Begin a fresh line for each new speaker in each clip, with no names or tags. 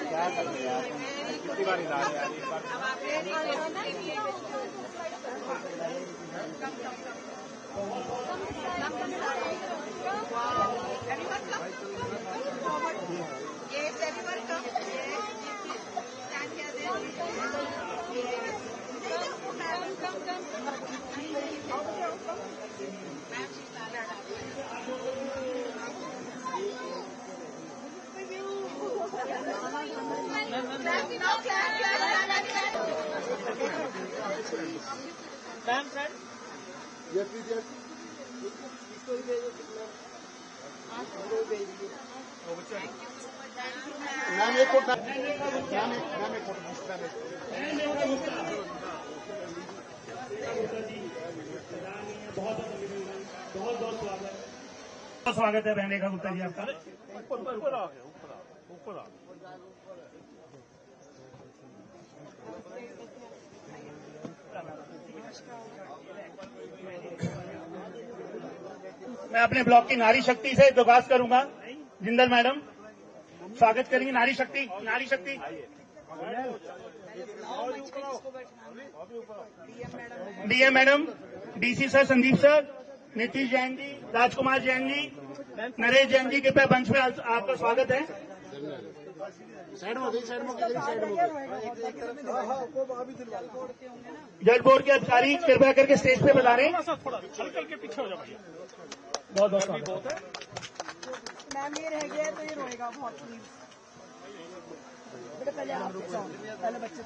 क्या कर रहे यार, कितनी बार ला रहे यार, मैम फ्रेंड
ये प्लीज मैम एक फोटो मैम एक
बहुत स्वागत है रहने का गुप्ता जी आपका।
ऊपर आ गया, ऊपर आ
मैं अपने ब्लॉक की नारी शक्ति से दरख्वास्त करूंगा, जिंदल मैडम स्वागत करेंगे। नारी शक्ति, नारी शक्ति DM madam, DC sir, Sandeep sir, Nitish Jain ji, Rajkumar Jain ji, Naresh Jain ji, कृपया मंच में आपका स्वागत है। जज बोर्ड के अधिकारी कृपया करके स्टेज पे बता रहे हैं।
चल के पीछे हो जाओ भैया,
बहुत बहुत स्वागत
है।
मैम ये रह गया तो ये रोएगा बहुत प्लीज। बेटा पहले आप जाओ, पहले बच्चे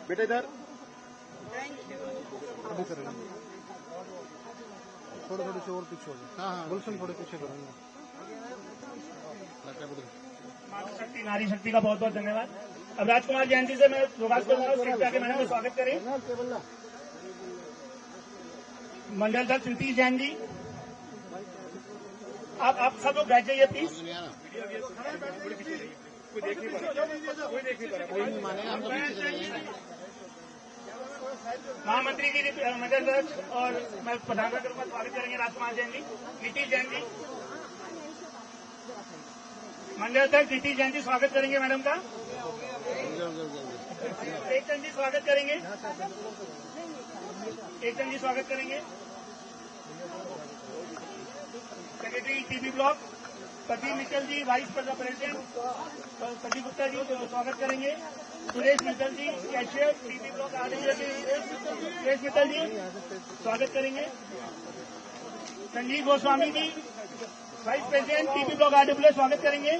बेटा इधर थोड़े थोड़े से और पीछे हो जाए। हाँ गुलशन थोड़े पीछे करेंगे।
शक्ति, नारी शक्ति का बहुत बहुत धन्यवाद। अब राजकुमार जैन जी से मैं दरख्वास्त करूंगा स्टेज पे आके मैडम का स्वागत करें। मंडल अध्यक्ष नीतीश जैन जी, आप सब लोग बैठ जाइए प्लीज। महामंत्री जी मंडल अध्यक्ष और मैं प्रधान का करूंगा स्वागत करेंगे राजकुमार जैन जी। नीतीश जैन जी, मंडल अध्यक्ष नीतीश जैन जी स्वागत करेंगे मैडम का। एक जन जी स्वागत करेंगे, एक जन जी स्वागत करेंगे। Secretary TB block Pradeep Mittal ji, vice president Pradeep Gupta ji स्वागत करेंगे। Suresh Mittal ji, cashier TB block Suresh Mittal ji स्वागत करेंगे। Sanjeev Goswami ji, vice president TB block RW स्वागत करेंगे।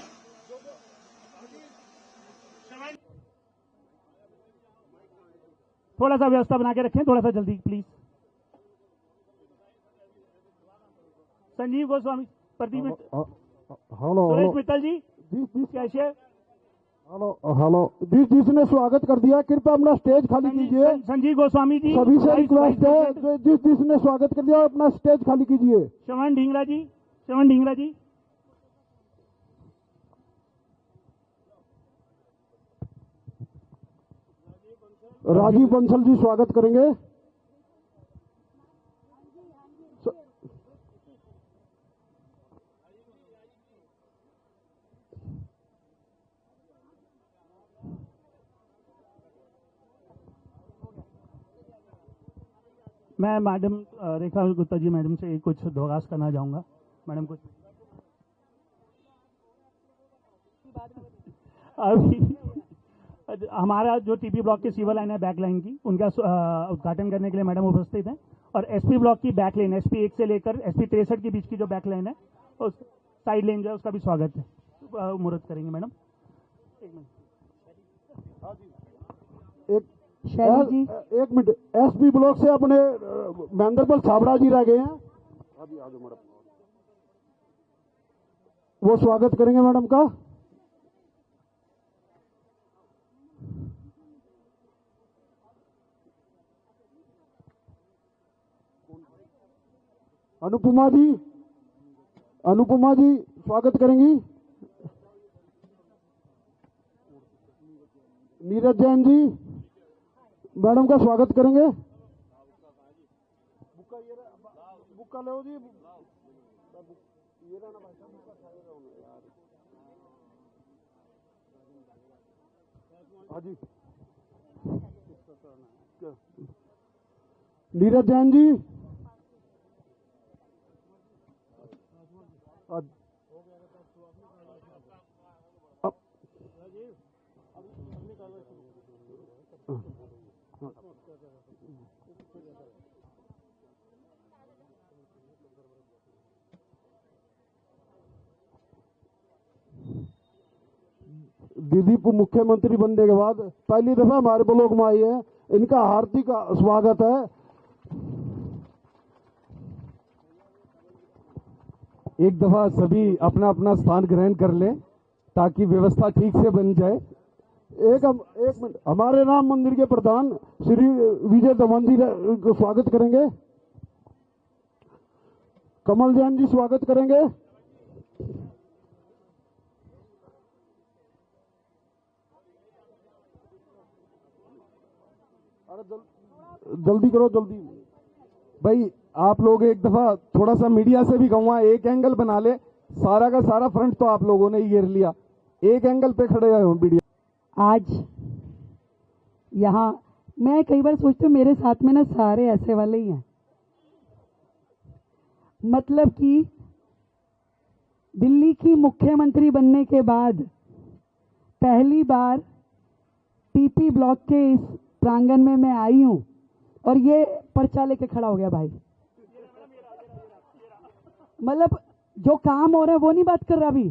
थोड़ा सा व्यवस्था बना के रखें, थोड़ा सा जल्दी please. Sanjeev Goswami, Pradeep,
hello
Suresh Mittal ji, cashier.
Hello जिसने स्वागत कर दिया कृपया अपना स्टेज खाली कीजिए।
संजीव गोस्वामी जी,
सभी से रिक्वेस्ट है जिसने स्वागत कर दिया अपना स्टेज खाली कीजिए।
श्रवण ढींगरा जी, श्रवण ढींगरा जी,
राजीव बंसल जी स्वागत करेंगे।
मैं मैडम रेखा गुप्ता जी मैडम से कुछ दरख्वास्त करना चाहूंगा। मैडम कुछ अभी हमारा जो टीपी ब्लॉक की सीवर लाइन है बैक लाइन की, उनका उद्घाटन करने के लिए मैडम उपस्थित हैं और एसपी ब्लॉक की बैक लेन एसपी 1 से लेकर एसपी 63 के बीच की जो बैक लेन है उस साइड लेन जो है उसका भी स्वागत है। मुहूर्त करेंगे मैडम।
एक मिनट, एसपी ब्लॉक से अपने महेंद्रपाल छाबड़ा जी रह गए हैं, अभी आ जाओ मैडम, वो स्वागत करेंगे मैडम का। अनुपमा जी स्वागत करेंगी। नीरज जैन जी मैडम का स्वागत करेंगे। बुक्का लो जी, हाँ जी। नीरज जैन जी दीदी मुख्यमंत्री बनने के बाद पहली दफा हमारे ब्लॉक में आई है, इनका हार्दिक स्वागत है।
एक दफा सभी अपना अपना स्थान ग्रहण कर लें ताकि व्यवस्था ठीक से बन जाए।
एक मिनट, हमारे राम मंदिर के प्रधान श्री विजय धवन जी को स्वागत करेंगे। कमल जैन जी स्वागत करेंगे। अरे जल्दी करो जल्दी
भाई, आप लोग एक दफा थोड़ा सा मीडिया से भी कहूँगा एक एंगल बना ले। सारा का सारा फ्रंट तो आप लोगों ने घेर लिया, एक एंगल पे खड़े हुए मीडिया।
आज यहाँ मैं कई बार सोचती हूँ मेरे साथ में ना सारे ऐसे वाले ही हैं, मतलब कि दिल्ली की मुख्यमंत्री बनने के बाद पहली बार टीपी ब्लॉक के इस प्रांगण में मैं आई हूं और ये पर्चा लेके खड़ा हो गया भाई। मतलब जो काम हो रहा है वो नहीं बात कर रहा अभी,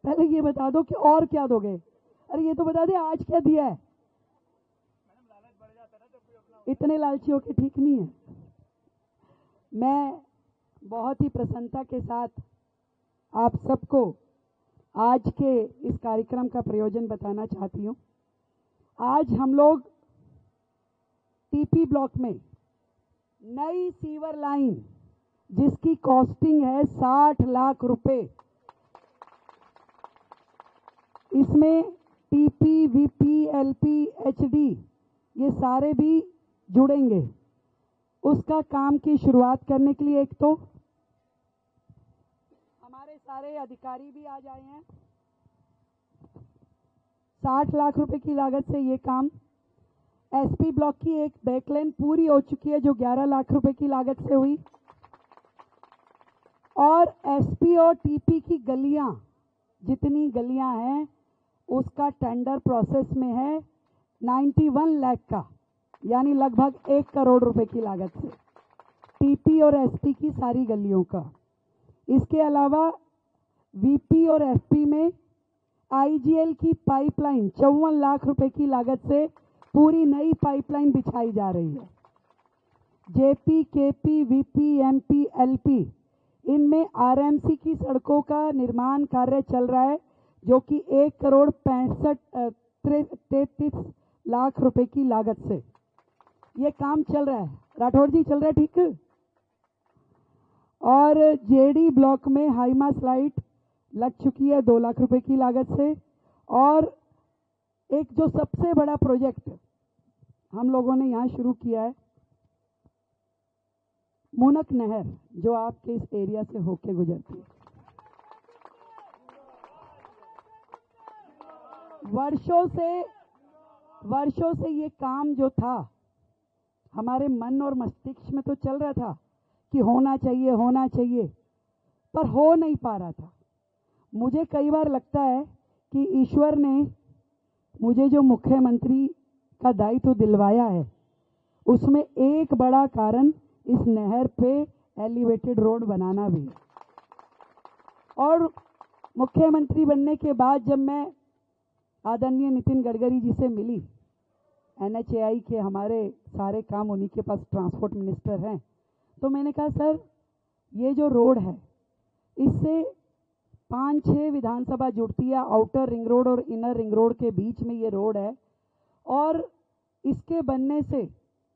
पहले ये बता दो कि और क्या दोगे। अरे ये तो बता दे आज क्या दिया है। इतने लालची होके ठीक नहीं है। मैं बहुत ही प्रसन्नता के साथ आप सबको आज के इस कार्यक्रम का प्रयोजन बताना चाहती हूं। आज हम लोग टीपी ब्लॉक में नई सीवर लाइन जिसकी कॉस्टिंग है 60 लाख रुपए, इसमें टीपी, वीपी, एलपी, एचडी ये सारे भी जुड़ेंगे। उसका काम की शुरुआत करने के लिए एक तो हमारे सारे अधिकारी भी आज आए हैं। 60 लाख रुपए की लागत से ये काम, एसपी ब्लॉक की एक बैकलाइन पूरी हो चुकी है जो 11 लाख रुपए की लागत से हुई, और एसपी और टीपी की गलियां जितनी गलियां हैं उसका टेंडर प्रोसेस में है 91 लाख का, यानी लगभग 1 करोड़ रुपए की लागत से टीपी और एसपी की सारी गलियों का। इसके अलावा वीपी और एफपी में आईजीएल की पाइपलाइन 54 लाख रुपए की लागत से पूरी नई पाइपलाइन बिछाई जा रही है। JP, KP, VP, MP, LP इनमें आरएमसी की सड़कों का निर्माण कार्य चल रहा है जो कि 1,63 लाख रुपए की लागत से ये काम चल रहा है। राठौर जी चल रहा है ठीक। और जेडी ब्लॉक में हाईमा स्लाइड लग चुकी है 2 लाख रुपए की लागत से। और एक जो सबसे बड़ा प्रोजेक्ट हम लोगों ने यहाँ शुरू किया है, मुनक नहर जो आपके इस एरिया से होके गुजरती है। वर्षों से ये काम जो था हमारे मन और मस्तिष्क में तो चल रहा था कि होना चाहिए, पर हो नहीं पा रहा था। मुझे कई बार लगता है कि ईश्वर ने मुझे जो मुख्यमंत्री का दायित्व दिलवाया है उसमें एक बड़ा कारण इस नहर पे एलिवेटेड रोड बनाना भी है। और मुख्यमंत्री बनने के बाद जब मैं आदरणीय नितिन गडकरी जी से मिली, NHAI के हमारे सारे काम उन्हीं के पास ट्रांसपोर्ट मिनिस्टर हैं, तो मैंने कहा सर ये जो रोड है इससे 5-6 विधानसभा जुड़ती है। आउटर रिंग रोड और इनर रिंग रोड के बीच में ये रोड है और इसके बनने से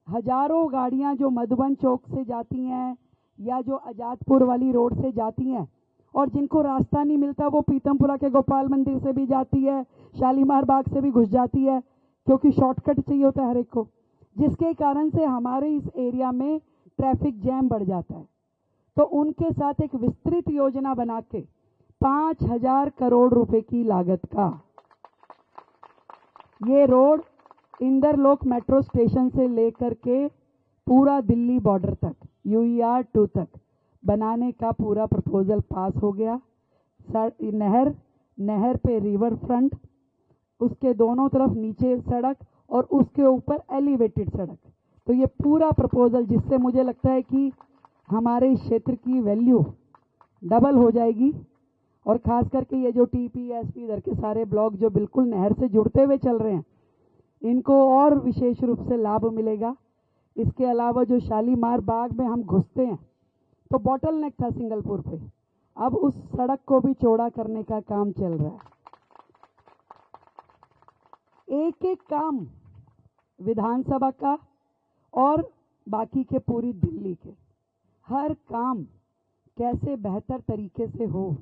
हजारों गाड़ियां जो मधुबन चौक से जाती हैं या जो आजादपुर वाली रोड से जाती हैं और जिनको रास्ता नहीं मिलता वो पीतमपुरा के गोपाल मंदिर से भी जाती है, शालीमार बाग से भी घुस जाती है, क्योंकि शॉर्टकट चाहिए होता है हर एक को, जिसके कारण से हमारे इस एरिया में ट्रैफिक जैम बढ़ जाता है। तो उनके साथ एक विस्तृत योजना बना के 5,000 करोड़ रुपए की लागत का ये रोड इंदरलोक मेट्रो स्टेशन से लेकर के पूरा दिल्ली बॉर्डर तक UER 2 तक बनाने का पूरा प्रपोजल पास हो गया। नहर पे रिवर फ्रंट, उसके दोनों तरफ नीचे सड़क और उसके ऊपर एलिवेटेड सड़क। तो ये पूरा प्रपोजल, जिससे मुझे लगता है कि हमारे इस क्षेत्र की वैल्यू डबल हो जाएगी। और खास करके ये जो TP SP इधर के सारे ब्लॉक जो बिल्कुल नहर से जुड़ते हुए चल रहे हैं, इनको और विशेष रूप से लाभ मिलेगा। इसके अलावा जो शालीमार बाग में हम घुसते हैं तो बॉटल नेक था सिंगलपुर पे, अब उस सड़क को भी चौड़ा करने का काम चल रहा है। एक एक काम विधानसभा का और बाकी के पूरी दिल्ली के, हर काम कैसे बेहतर तरीके से हो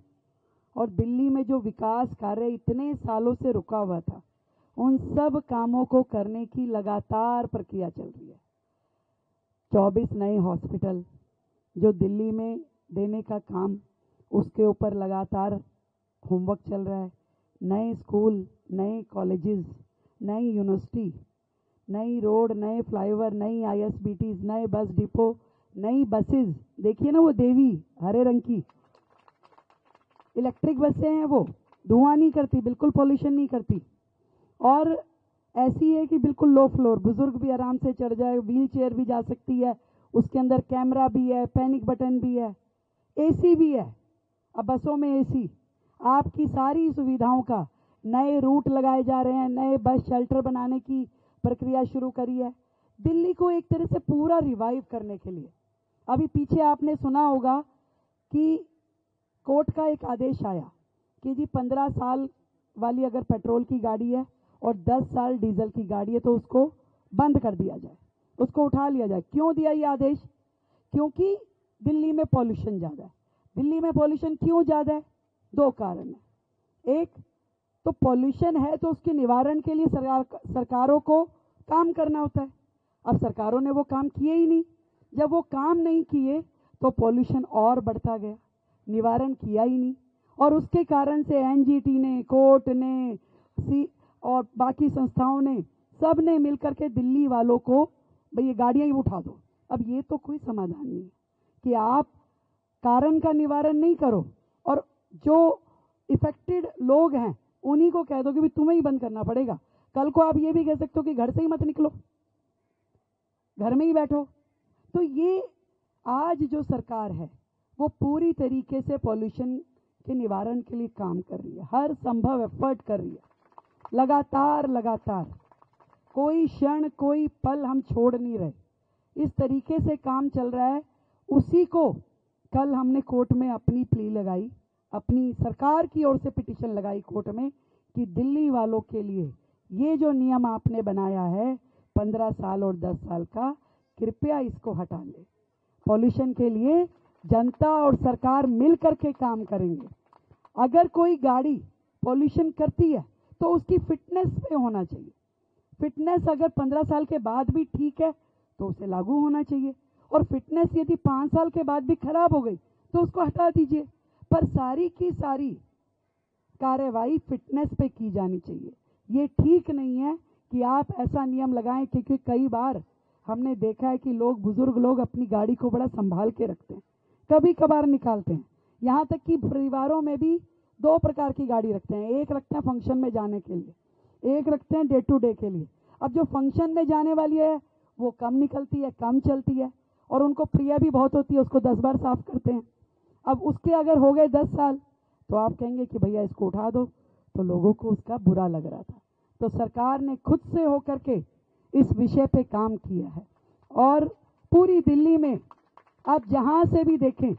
और दिल्ली में जो विकास कार्य इतने सालों से रुका हुआ था, उन सब कामों को करने की लगातार प्रक्रिया चल रही है। 24 नए हॉस्पिटल जो दिल्ली में देने का काम, उसके ऊपर लगातार होमवर्क चल रहा है। नए स्कूल, नए कॉलेजेस, नई यूनिवर्सिटी, नई रोड, नए फ्लाईओवर, नई ISBTs, नए बस डिपो, नई बसेस। देखिए ना वो देवी हरे रंग की इलेक्ट्रिक बसें हैं, वो धुआं नहीं करती, बिल्कुल पॉल्यूशन नहीं करती और ऐसी है कि बिल्कुल लो फ्लोर, बुजुर्ग भी आराम से चढ़ जाए, व्हील चेयर भी जा सकती है, उसके अंदर कैमरा भी है, पैनिक बटन भी है, AC भी है। अब बसों में AC, आपकी सारी सुविधाओं का नए रूट लगाए जा रहे हैं, नए बस शेल्टर बनाने की प्रक्रिया शुरू करी है दिल्ली को एक तरह से पूरा रिवाइव करने के लिए। अभी पीछे आपने सुना होगा कि कोर्ट का एक आदेश आया कि जी 15 साल वाली अगर पेट्रोल की गाड़ी है और 10 साल डीजल की गाड़ी है तो उसको बंद कर दिया जाए, उसको उठा लिया जाए। क्यों दिया ये आदेश? क्योंकि दिल्ली में पॉल्यूशन ज़्यादा है। दिल्ली में पॉल्यूशन क्यों ज़्यादा है? 2 कारण है। एक तो पॉल्यूशन है तो उसके निवारण के लिए सरकारों को काम करना होता है। अब सरकारों ने वो काम किए ही नहीं। जब वो काम नहीं किए तो पॉल्यूशन और बढ़ता गया, निवारण किया ही नहीं और उसके कारण से NGT ने, कोर्ट ने और बाकी संस्थाओं ने, सब ने मिलकर के दिल्ली वालों को भाई ये गाड़ियां ही उठा दो। अब ये तो कोई समाधान नहीं है कि आप कारण का निवारण नहीं करो और जो इफेक्टेड लोग हैं उन्हीं को कह दो कि भाई तुम्हें ही बंद करना पड़ेगा। कल को आप ये भी कह सकते हो कि घर से ही मत निकलो, घर में ही बैठो। तो ये आज जो सरकार है वो पूरी तरीके से पॉल्यूशन के निवारण के लिए काम कर रही है, हर संभव एफर्ट कर रही है, लगातार कोई क्षण कोई पल हम छोड़ नहीं रहे। इस तरीके से काम चल रहा है। उसी को कल हमने कोर्ट में अपनी प्ली लगाई, अपनी सरकार की ओर से पिटीशन लगाई कोर्ट में कि दिल्ली वालों के लिए ये जो नियम आपने बनाया है 15 साल और 10 साल का, कृपया इसको हटा ले। पॉल्यूशन के लिए जनता और सरकार मिल करके काम करेंगे। अगर कोई गाड़ी पॉल्यूशन करती है तो उसकी फिटनेस पे होना चाहिए। फिटनेस अगर 15 साल के बाद भी ठीक है तो उसे लागू होना चाहिए और फिटनेस यदि 5 साल के बाद भी खराब हो गई तो उसको हटा दीजिए। पर सारी की सारी कार्रवाई फिटनेस पे की जानी चाहिए। ये ठीक नहीं है कि आप ऐसा नियम लगाएं, क्योंकि कई बार हमने देखा है कि बुजुर्ग लोग अपनी गाड़ी को बड़ा संभाल के रखते हैं, कभी कभार निकालते हैं। यहाँ तक कि परिवारों में भी 2 प्रकार की गाड़ी रखते हैं, एक रखते हैं फंक्शन में जाने के लिए, एक रखते हैं डे टू डे के लिए। अब जो फंक्शन में जाने वाली है वो कम निकलती है, कम चलती है, और उनको प्रिय भी बहुत होती है, उसको 10 बार साफ करते हैं। अब उसके अगर हो गए 10 साल तो आप कहेंगे कि भैया इसको उठा दो, तो लोगों को उसका बुरा लग रहा था। तो सरकार ने खुद से होकर के इस विषय पे काम किया है, और पूरी दिल्ली में आप जहां से भी देखें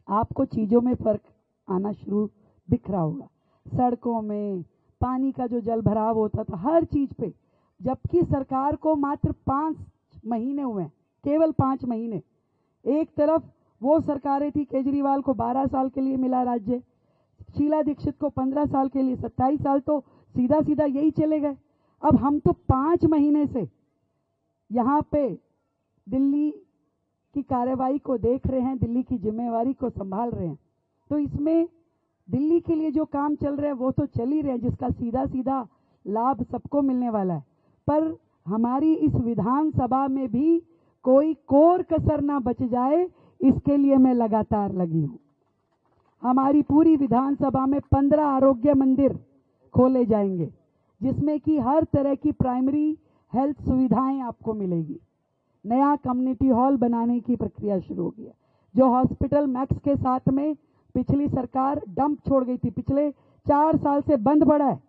आपको चीजों में फर्क आना शुरू दिख रहा होगा। सड़कों में पानी का जो जल भराव होता था, हर चीज पे, जबकि सरकार को मात्र 5 महीने हुए हैं, केवल 5 महीने। एक तरफ वो सरकारें थी, केजरीवाल को 12 साल के लिए मिला राज्य, शीला दीक्षित को 15 साल के लिए, 27 साल तो सीधा सीधा यही चले गए। अब हम तो 5 महीने से यहाँ पे दिल्ली की कार्रवाई को देख रहे हैं, दिल्ली की जिम्मेवारी को संभाल रहे हैं। तो इसमें दिल्ली के लिए जो काम चल रहा है वो तो चल ही रहे हैं, जिसका सीधा सीधा लाभ सबको मिलने वाला है। पर हमारी इस विधानसभा में भी कोई कोर कसर ना बच जाए, इसके लिए मैं लगातार लगी हूं। हमारी पूरी विधानसभा में 15 आरोग्य मंदिर खोले जाएंगे, जिसमें कि हर तरह की प्राइमरी हेल्थ सुविधाएं आपको मिलेगी। नया कम्युनिटी हॉल बनाने की प्रक्रिया शुरू होगी। जो हॉस्पिटल मैक्स के साथ में पिछली सरकार डंप छोड़ गई थी, पिछले 4 साल से बंद पड़ा है,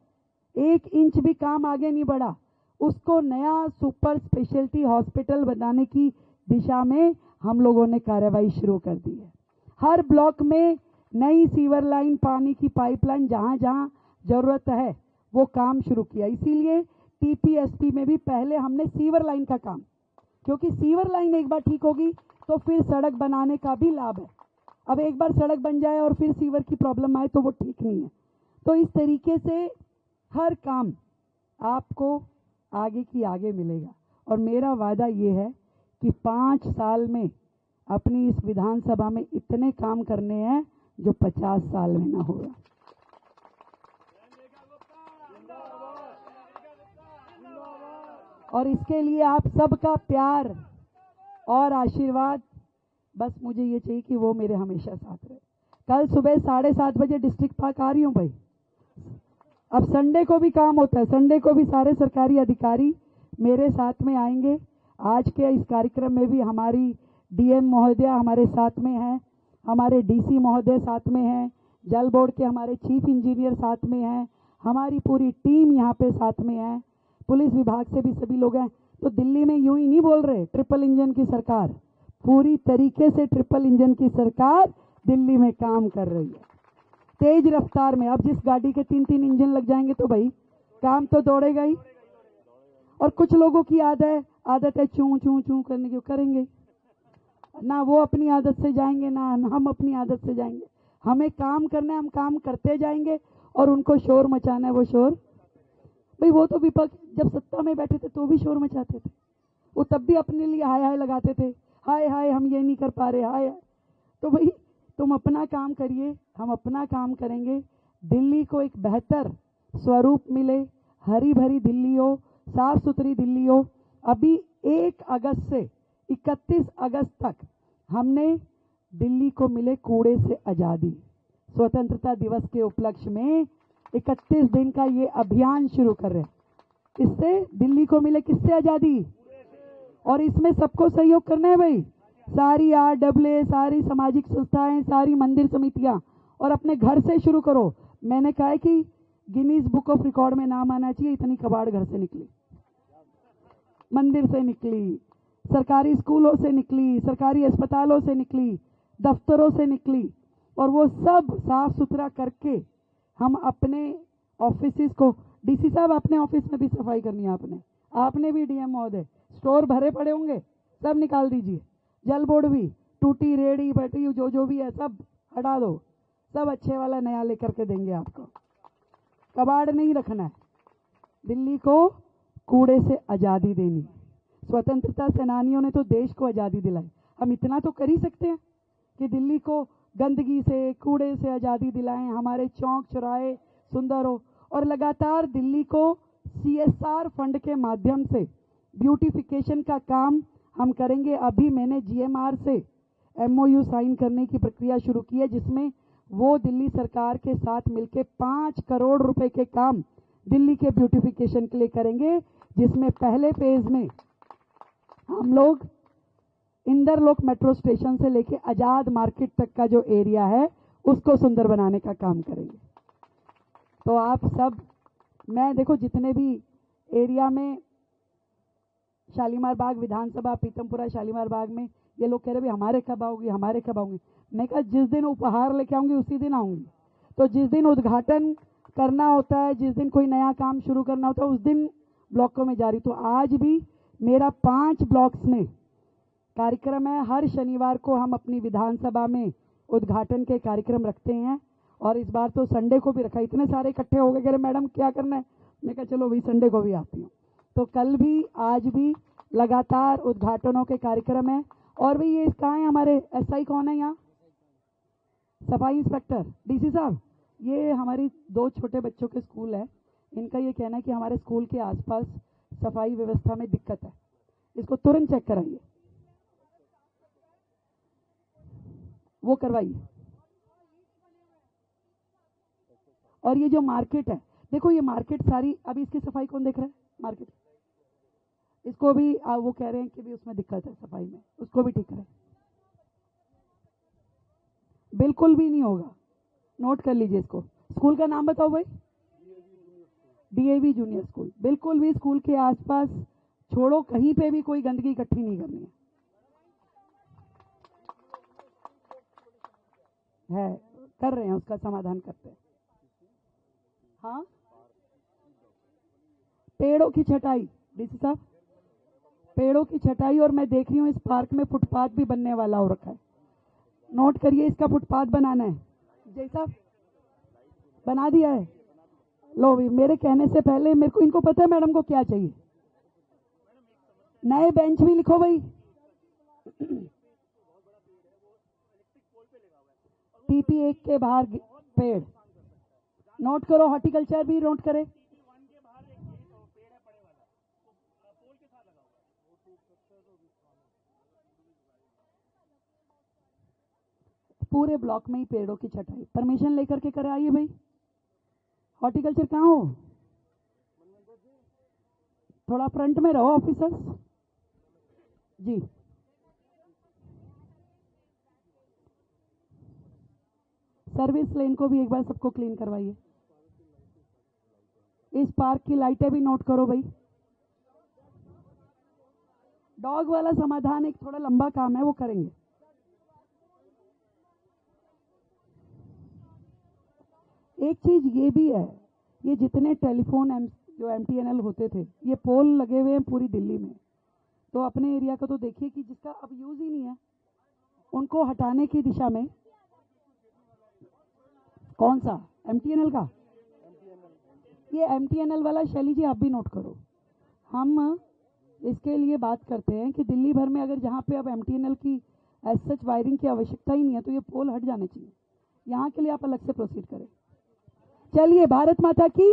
1 इंच भी काम आगे नहीं बढ़ा, उसको नया सुपर स्पेशलिटी हॉस्पिटल बनाने की दिशा में हम लोगों ने कार्रवाई शुरू कर दी है। हर ब्लॉक में नई सीवर लाइन, पानी की पाइपलाइन, जहां जहां जरूरत है वो काम शुरू किया। इसीलिए टीपीएसपी में भी पहले हमने सीवर लाइन का काम, क्योंकि सीवर लाइन एक बार ठीक होगी तो फिर सड़क बनाने का भी लाभ है। अब एक बार सड़क बन जाए और फिर सीवर की प्रॉब्लम आए तो वो ठीक नहीं है। तो इस तरीके से हर काम आपको आगे की आगे मिलेगा, और मेरा वादा ये है कि 5 साल में अपनी इस विधानसभा में इतने काम करने हैं जो 50 साल में ना होगा। और इसके लिए आप सबका प्यार और आशीर्वाद, बस मुझे ये चाहिए कि वो मेरे हमेशा साथ रहे। कल सुबह 7:30 बजे डिस्ट्रिक्ट पार्क आ रही हूँ भाई। अब संडे को भी काम होता है, संडे को भी सारे सरकारी अधिकारी मेरे साथ में आएंगे। आज के इस कार्यक्रम में भी हमारी डीएम महोदया हमारे साथ में हैं, हमारे डीसी महोदय साथ में हैं, जल बोर्ड के हमारे चीफ इंजीनियर साथ में हैं, हमारी पूरी टीम यहाँ पे साथ में है, पुलिस विभाग से भी सभी लोग हैं। तो दिल्ली में यूं ही नहीं बोल रहे ट्रिपल इंजन की सरकार, पूरी तरीके से ट्रिपल इंजन की सरकार दिल्ली में काम कर रही है, तेज रफ्तार में। अब जिस गाड़ी के 3-3 इंजन लग जाएंगे तो भाई काम तो दौड़ेगा ही। और कुछ लोगों की आदत है चूं चूं चूं करने की, करेंगे ना, वो अपनी आदत से जाएंगे ना हम अपनी आदत से जाएंगे। हमें काम करना है, हम काम करते जाएंगे, और उनको शोर मचाना है वो शोर, भाई वो तो विपक्ष जब सत्ता में बैठे थे तो भी शोर मचाते थे, वो तब भी अपने लिए हाय हाय लगाते थे, हाय हाय हम ये नहीं कर पा रहे, हाय। तो भाई तुम अपना काम करिए, हम अपना काम करेंगे, दिल्ली को एक बेहतर स्वरूप मिले, हरी भरी दिल्ली हो, साफ सुथरी दिल्ली हो। अभी 1 अगस्त से 31 अगस्त तक हमने दिल्ली को मिले कूड़े से आजादी, स्वतंत्रता दिवस के उपलक्ष्य में 31 दिन का ये अभियान शुरू कर रहे हैं। इससे दिल्ली को मिले किससे आजादी, और इसमें सबको सहयोग करना है भाई, सारी RAA, सारी सामाजिक संस्थाएं, सारी मंदिर समितियां, और अपने घर से शुरू करो। मैंने कहा है कि गिनीज बुक ऑफ रिकॉर्ड में नाम आना चाहिए, इतनी कबाड़ घर से निकली, मंदिर से निकली, सरकारी स्कूलों से निकली, सरकारी अस्पतालों से निकली, दफ्तरों से निकली, और वो सब साफ सुथरा करके हम अपने ऑफिस को, डीसी साहब अपने ऑफिस में भी सफाई करनी है, आपने भी डीएम महोदय, स्टोर भरे पड़े होंगे सब निकाल दीजिए, जल बोर्ड भी, टूटी रेड़ी बैठी जो भी है सब हटा दो, सब अच्छे वाला नया लेकर के देंगे आपको, कबाड़ नहीं रखना है। दिल्ली को कूड़े से आजादी देनी। स्वतंत्रता सेनानियों ने तो देश को आजादी दिलाई, हम इतना तो कर ही सकते हैं कि दिल्ली को गंदगी से, कूड़े से आजादी दिलाएं, हमारे चौक चौराहे सुंदर हो, और लगातार दिल्ली को CSR फंड के माध्यम से ब्यूटिफिकेशन का काम हम करेंगे। अभी मैंने GMR से MOU साइन करने की प्रक्रिया शुरू की है, जिसमें वो दिल्ली सरकार के साथ मिलकर 5 करोड़ रुपए के काम दिल्ली के ब्यूटिफिकेशन के लिए करेंगे, जिसमें पहले फेज में हम लोग इंदरलोक मेट्रो स्टेशन से लेके आजाद मार्केट तक का जो एरिया है उसको सुंदर बनाने का काम करेंगे। तो आप सब, मैं देखो जितने भी एरिया में शालीमार बाग विधानसभा, पीतमपुरा, शालीमार बाग में ये लोग कह रहे भाई हमारे कब आओगी, हमारे कब आओगी। मैं कहा जिस दिन उपहार लेके आऊंगी उसी दिन आऊंगी। तो जिस दिन उद्घाटन करना होता है, जिस दिन कोई नया काम शुरू करना होता है, उस दिन ब्लॉकों में जारी। तो आज भी मेरा 5 ब्लॉक्स में कार्यक्रम है। हर शनिवार को हम अपनी विधानसभा में उद्घाटन के कार्यक्रम रखते हैं और इस बार तो संडे को भी रखा। इतने सारे इकट्ठे हो गए, कह रहे मैडम क्या करना है। मैं कहा चलो भाई संडे को भी आती हूँ। तो कल भी आज भी लगातार उद्घाटनों के कार्यक्रम है। और भाई ये कहाँ है हमारे एसआई, कौन है यहाँ? सफाई इंस्पेक्टर, डीसी साहब। ये हमारी 2 छोटे बच्चों के स्कूल है, इनका ये कहना है कि हमारे स्कूल के आसपास सफाई व्यवस्था में दिक्कत है, इसको तुरंत चेक कराइए, वो करवाइए। और ये जो मार्केट है, देखो ये मार्केट सारी, अभी इसकी सफाई कौन देख रहा है? मार्केट, इसको भी वो कह रहे हैं कि भी उसमें दिक्कत है सफाई में, उसको भी ठीक करें। बिल्कुल भी नहीं होगा, नोट कर लीजिए इसको। स्कूल का नाम बताओ भाई, डीएवी जूनियर स्कूल। बिल्कुल भी स्कूल के आसपास छोड़ो, कहीं पे भी कोई गंदगी इकट्ठी नहीं करनी है। कर रहे हैं, उसका समाधान करते हैं। हाँ, पेड़ों की छटाई, डीसी साहब, पेड़ों की छटाई। और मैं देख रही हूँ इस पार्क में फुटपाथ भी बनने वाला हो रखा है, नोट करिए, इसका फुटपाथ बनाना है। जय साहब बना दिया है। लो भी, मेरे कहने से पहले मेरे को, इनको पता है मैडम को क्या चाहिए। नए बेंच भी लिखो भाई। टीपी 1 के बाहर पेड़ नोट करो, हॉर्टिकल्चर भी नोट करे। पूरे ब्लॉक में ही पेड़ों की छटाई परमिशन लेकर के कराइए भाई। हॉर्टिकल्चर कहाँ हो? थोड़ा फ्रंट में रहो ऑफिसर्स जी। सर्विस लेन को भी एक बार सबको क्लीन करवाइए। इस पार्क की लाइटें भी नोट करो भाई। डॉग वाला समाधान एक थोड़ा लंबा काम है, वो करेंगे। एक चीज ये भी है, ये जितने टेलीफोन जो एमटीएनएल होते थे, ये पोल लगे हुए हैं पूरी दिल्ली में। तो अपने एरिया का तो देखिए कि जिसका अब यूज ही नहीं है, उनको हटाने की दिशा में। कौन सा? एमटीएनएल का। ये एमटीएनएल वाला शैली जी आप भी नोट करो। हम इसके लिए बात करते हैं कि दिल्ली भर में अगर जहाँ पे अब एमटीएनएल की एज सच वायरिंग की आवश्यकता ही नहीं है, तो ये पोल हट जाने चाहिए। यहाँ के लिए आप अलग से प्रोसीड करें। चलिए, भारत माता की